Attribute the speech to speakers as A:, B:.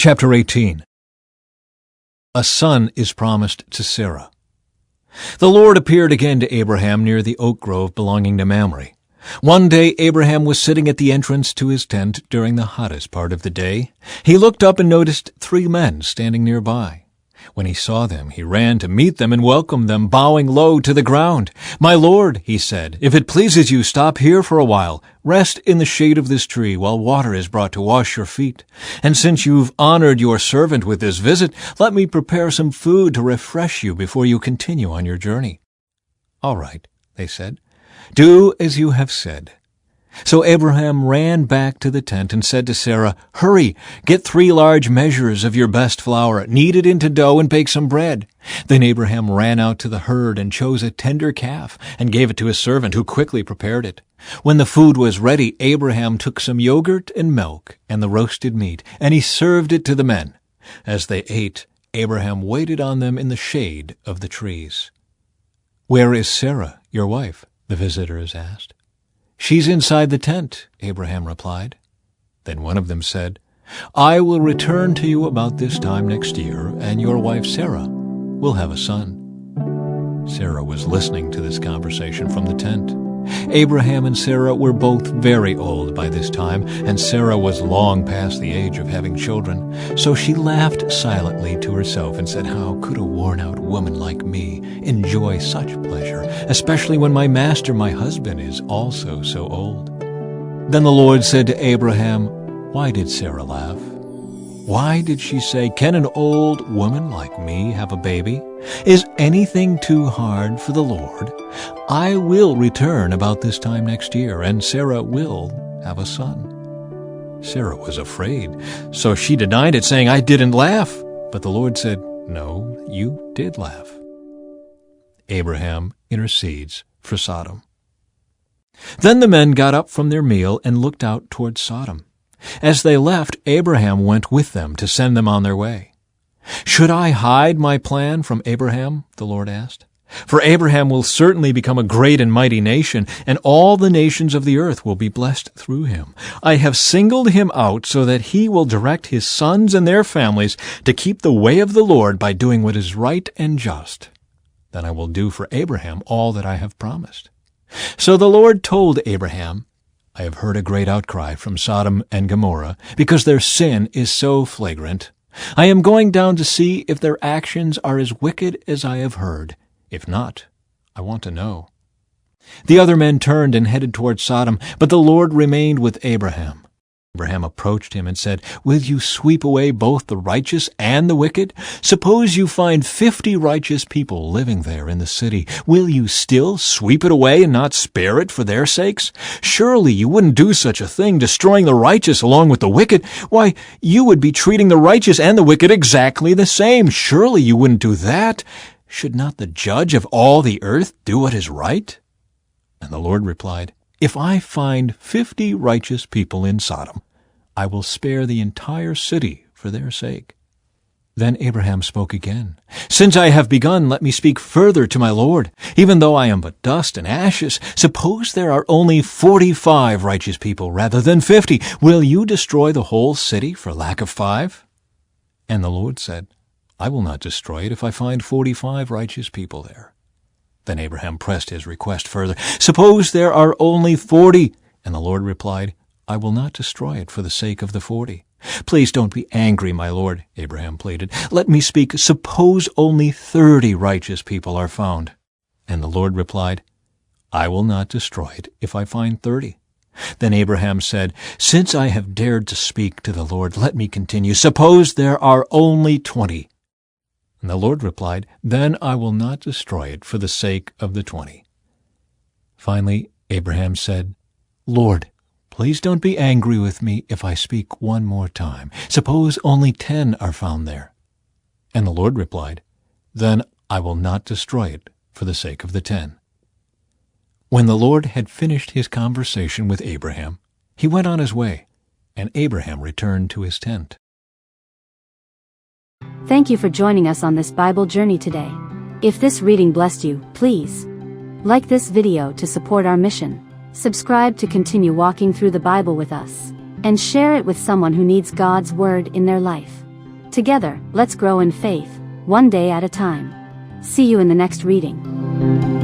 A: Chapter 18. A son is promised to Sarah. The Lord appeared again to Abraham near the oak grove belonging to Mamre. One day Abraham was sitting at the entrance to his tent during the hottest part of the day. He looked up and noticed 3 men standing nearby. When he saw them, he ran to meet them and welcomed them, bowing low to the ground. "My Lord," he said, "if it pleases you, stop here for a while. Rest in the shade of this tree while water is brought to wash your feet. And since you've honored your servant with this visit, let me prepare some food to refresh you before you continue on your journey." "All right," they said. "Do as you have said." So Abraham ran back to the tent and said to Sarah, "Hurry, get 3 large measures of your best flour, knead it into dough, and bake some bread." Then Abraham ran out to the herd and chose a tender calf and gave it to his servant, who quickly prepared it. When the food was ready, Abraham took some yogurt and milk and the roasted meat, and he served it to the men. As they ate, Abraham waited on them in the shade of the trees. "Where is Sarah, your wife?" the visitors asked. "She's inside the tent," Abraham replied. Then one of them said, "I will return to you about this time next year, and your wife Sarah will have a son." Sarah was listening to this conversation from the tent. Abraham and Sarah were both very old by this time, and Sarah was long past the age of having children. So she laughed silently to herself and said, "How could a worn-out woman like me enjoy such pleasure, especially when my master, my husband, is also so old?" Then the Lord said to Abraham, "Why did Sarah laugh? Why did she say, 'Can an old woman like me have a baby?' Is anything too hard for the Lord? I will return about this time next year, and Sarah will have a son." Sarah was afraid, so she denied it, saying, "I didn't laugh." But the Lord said, "No, you did laugh." Abraham intercedes for Sodom. Then the men got up from their meal and looked out toward Sodom. As they left, Abraham went with them to send them on their way. "Should I hide my plan from Abraham?" the Lord asked. "For Abraham will certainly become a great and mighty nation, and all the nations of the earth will be blessed through him. I have singled him out so that he will direct his sons and their families to keep the way of the Lord by doing what is right and just. Then I will do for Abraham all that I have promised." So the Lord told Abraham, "I have heard a great outcry from Sodom and Gomorrah, because their sin is so flagrant. I am going down to see if their actions are as wicked as I have heard. If not, I want to know." The other men turned and headed toward Sodom, but the Lord remained with Abraham. Abraham approached him and said, "Will you sweep away both the righteous and the wicked? Suppose you find 50 righteous people living there in the city. Will you still sweep it away and not spare it for their sakes? Surely you wouldn't do such a thing, destroying the righteous along with the wicked. Why, you would be treating the righteous and the wicked exactly the same. Surely you wouldn't do that. Should not the judge of all the earth do what is right?" And the Lord replied, "If I find 50 righteous people in Sodom, I will spare the entire city for their sake." Then Abraham spoke again, "Since I have begun, let me speak further to my Lord. Even though I am but dust and ashes, suppose there are only 45 righteous people rather than 50. Will you destroy the whole city for lack of 5? And the Lord said, "I will not destroy it if I find 45 righteous people there." Then Abraham pressed his request further, "Suppose there are only 40. And the Lord replied, "I will not destroy it for the sake of the 40. "Please don't be angry, my Lord," Abraham pleaded. "Let me speak. Suppose only 30 righteous people are found." And the Lord replied, "I will not destroy it if I find 30. Then Abraham said, "Since I have dared to speak to the Lord, let me continue. Suppose there are only 20. And the Lord replied, "Then I will not destroy it for the sake of the 20. Finally, Abraham said, "Lord, please don't be angry with me if I speak one more time. Suppose only 10 are found there." And the Lord replied, "Then I will not destroy it for the sake of the 10. When the Lord had finished his conversation with Abraham, he went on his way, and Abraham returned to his tent.
B: Thank you for joining us on this Bible journey today. If this reading blessed you, please like this video to support our mission, subscribe to continue walking through the Bible with us, and share it with someone who needs God's Word in their life. Together, let's grow in faith, one day at a time. See you in the next reading.